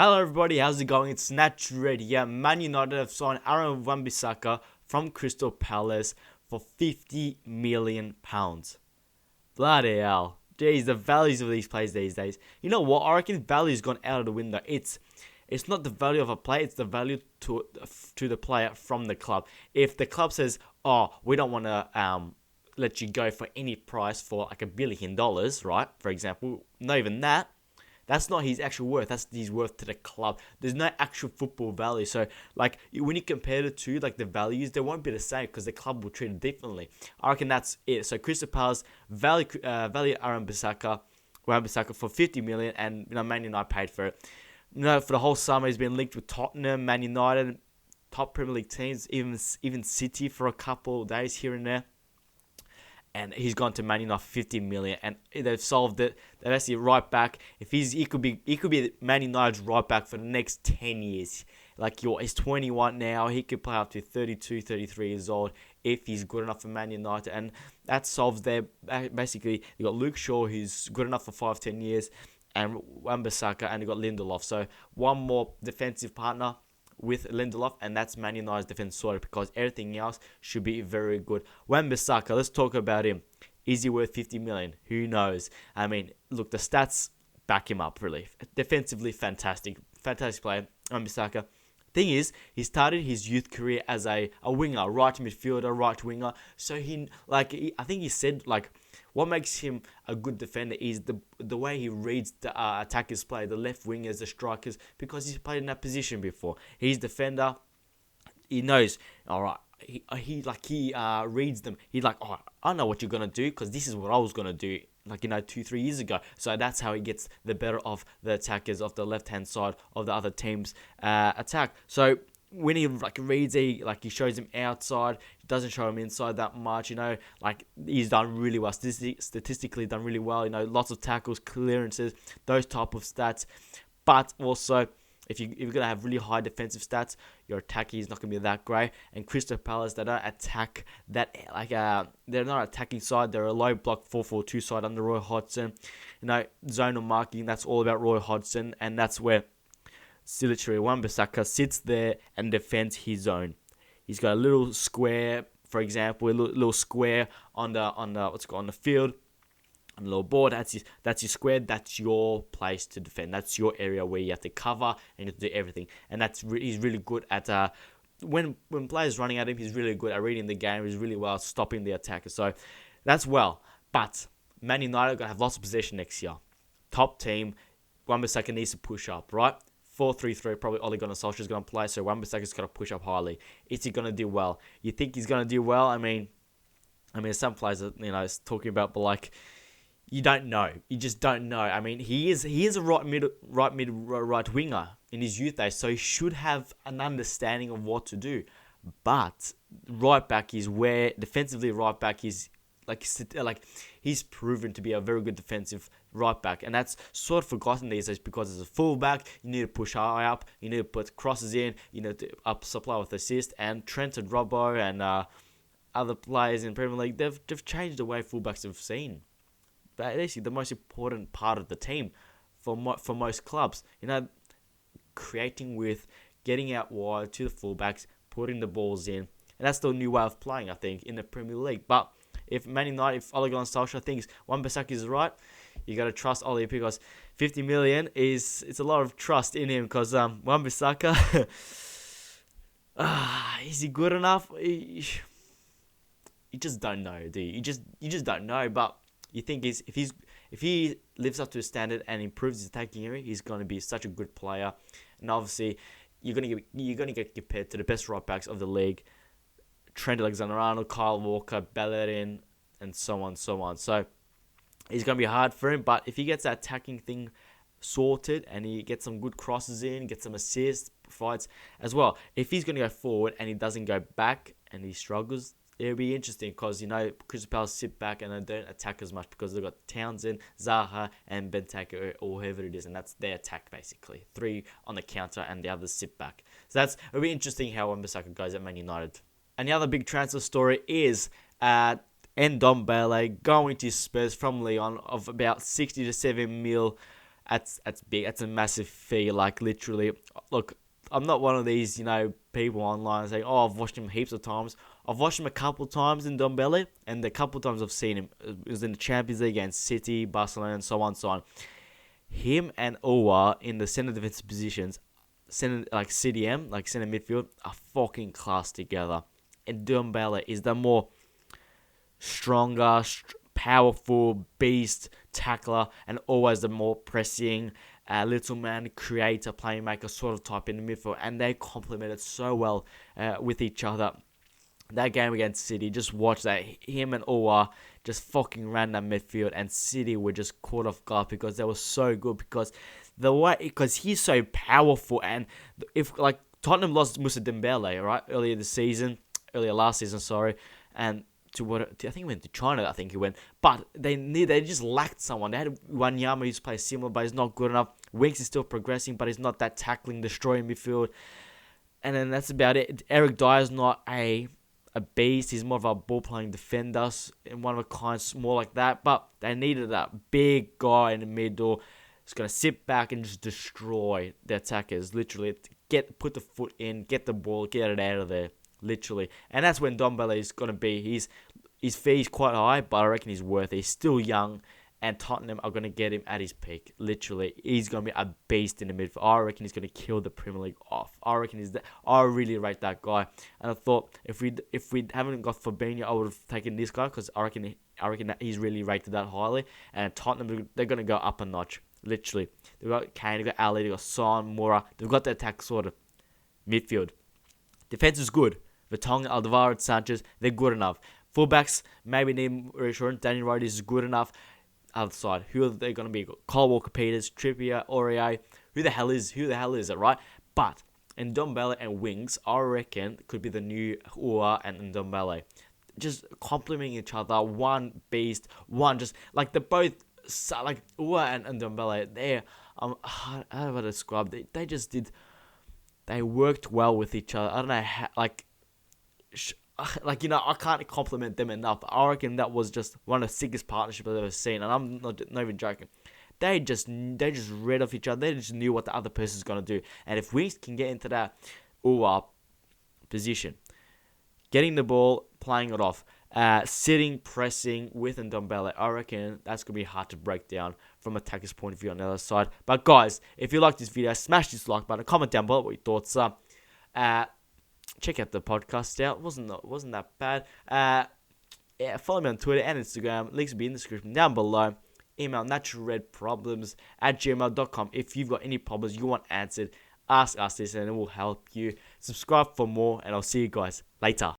Hello everybody, how's it going? It's Snatch Red here. Man United have signed Aaron Wan Bissaka from Crystal Palace for £50 million. Bloody hell. Jeez, the values of these players these days. You know what? I reckon value's gone out of the window. It's not the value of a player, it's the value to the player from the club. If the club says, oh, we don't want to let you go for any price for like $1 billion, right? For example, not even that. That's not his actual worth. That's his worth to the club. There's no actual football value. So, like, when you compare the two, like, the values, they won't be the same because the club will treat it differently. I reckon that's it. So, Crystal Palace value Aaron Bissaka for $50 million, and, Man United paid for it. For the whole summer, he's been linked with Tottenham, Man United, top Premier League teams, even City for a couple of days here and there. And he's gone to Man United for $50 million, and they've solved it. They've actually right back. He could be Man United's right back for the next 10 years. He's 21 now. He could play up to 32, 33 years old if he's good enough for Man United, and that solves their basically. You got Luke Shaw, who's good enough for 5-10 years, and Wan-Bissaka, and you got Lindelof. So one more defensive partner with Lindelof, and that's Man United's defense sorted because everything else should be very good. Wan-Bissaka, let's talk about him. Is he worth $50 million? Who knows? I mean, look, the stats back him up, really. Defensively, fantastic player, Wan-Bissaka. Thing is, he started his youth career as a winger, right midfielder, right winger. So I think he said, what makes him a good defender is the way he reads the attackers play, the left wingers, the strikers, because he's played in that position before. He's defender. He knows, all right, he reads them. He's like, oh, I know what you're going to do because this is what I was going to do 2-3 years ago. So that's how he gets the better of the attackers of the left-hand side of the other team's attack. So when he reads he shows him outside, he doesn't show him inside that much, he's done really well, statistically done really well, lots of tackles, clearances, those type of stats. But also, if you're going to have really high defensive stats, your attack is not going to be that great. And Crystal Palace, they don't attack that, they're not attacking side. They're a low block 4-4-2 side under Roy Hodgson. Zonal marking, that's all about Roy Hodgson. And that's where literally Wan-Bissaka sits there and defends his zone. He's got a little square, for example, a little square on the field. On the little board, that's your square. That's your place to defend. That's your area where you have to cover and you have to do everything. And he's really good at when players running at him. He's really good at reading the game. He's really well at stopping the attacker. So that's well. But Man United are gonna have lots of possession next year. Top team. Wan-Bissaka needs to push up, right? 4-3-3, probably Ole Gunnar Solskjaer's going to play, so Wan-Bissaka's got to push up highly. Is he going to do well? You think he's going to do well? I mean, some players are, talking about, but you don't know. You just don't know. I mean, he is a right winger in his youth days, so he should have an understanding of what to do. But right back is where defensively right back is he's proven to be a very good defensive right back, and that's sort of forgotten these days because as a fullback, you need to push high up, you need to put crosses in, you need to supply with assist. And Trent and Robbo and other players in Premier League, they've changed the way fullbacks have seen. But actually, the most important part of the team for most clubs, creating with getting out wide to the fullbacks, putting the balls in, and that's the new way of playing, I think, in the Premier League. But if Man United, if Ole Gunnar Solskjaer thinks Wan-Bissaka is right, you got to trust Ole because $50 million it's a lot of trust in him because Wan-Bissaka, is he good enough? You just don't know, do you? You just don't know. But you think if he lives up to his standard and improves his attacking area, he's going to be such a good player. And obviously, you're going to get compared to the best right backs of the league. Trent Alexander-Arnold, Kyle Walker, Bellerin, and so on. So it's going to be hard for him, but if he gets that attacking thing sorted and he gets some good crosses in, gets some assists, provides as well. If he's going to go forward and he doesn't go back and he struggles, it'll be interesting because, Crystal Palace sit back and they don't attack as much because they've got Townsend, Zaha, and Benteke or whoever it is, and that's their attack basically. 3 on the counter and the others sit back. So it'll be interesting how Bissaka goes at Man United. And the other big transfer story is Ndombele going to Spurs from Lyon of about 60 to 70 mil That's big. That's a massive fee. Like literally, look, I'm not one of these people online saying, "Oh, I've watched him heaps of times." I've watched him a couple of times in Ndombele, and the couple of times I've seen him it was in the Champions League against City, Barcelona, and so on, so on. Him and Owa in the centre defensive positions, center like CDM, like centre midfield, are fucking class together. And Ndombele is the more stronger, powerful beast tackler, and always the more pressing little man, creator, playmaker sort of type in the midfield, and they complemented so well with each other. That game against City, just watch that. Him and Owa just fucking ran that midfield, and City were just caught off guard because they were so good. Because he's so powerful, and if like Tottenham lost Musa Dembele right earlier last season, sorry, and I think he went to China. I think he went, but they just lacked someone. They had Wanyama who's played similar, but he's not good enough. Winks is still progressing, but he's not that tackling, destroying midfield. And then that's about it. Eric Dyer's not a beast. He's more of a ball-playing defender, and one of a kind, more like that. But they needed that big guy in the middle. He's going to sit back and just destroy the attackers. Literally, put the foot in, get the ball, get it out of there. Literally. And that's when Ndombele is going to be. His fee is quite high, but I reckon he's worth it. He's still young, and Tottenham are going to get him at his peak. Literally, he's going to be a beast in the midfield. I reckon he's going to kill the Premier League off. I really rate that guy. And I thought if we haven't got Fabinho, I would have taken this guy because I reckon that he's really rated that highly. And Tottenham, they're going to go up a notch. Literally, they've got Kane, they've got Ali, they've got Son, Moura. They've got the attack sort of midfield. Defense is good. Vertonghen, Alderweireld, Sanchez, they're good enough. Fullbacks maybe need reassurance. Daniel Rhodey is good enough. Other side, who are they going to be? Kyle Walker-Peters, Trippier, Aurier. Who the hell is it, right? But Ndombele and Wings, I reckon, could be the new Ua and Ndombele. Just complementing each other. One beast, one just like they're both like Ua and Ndombele. They're how do I describe? They just did. They worked well with each other. I don't know how, I can't compliment them enough. I reckon that was just one of the sickest partnerships I've ever seen, and I'm not even joking. They just read off each other. They just knew what the other person's gonna do, and if we can get into that position, getting the ball, playing it off, sitting, pressing with Ndombele, I reckon that's gonna be hard to break down from a attacker's point of view on the other side. But guys, if you like this video, smash this like button, comment down below what your thoughts are. Check out the podcast out. Wasn't that bad. Follow me on Twitter and Instagram. Links will be in the description down below. Email naturalredproblems@gmail.com. If you've got any problems you want answered, ask us this and it will help you. Subscribe for more, and I'll see you guys later.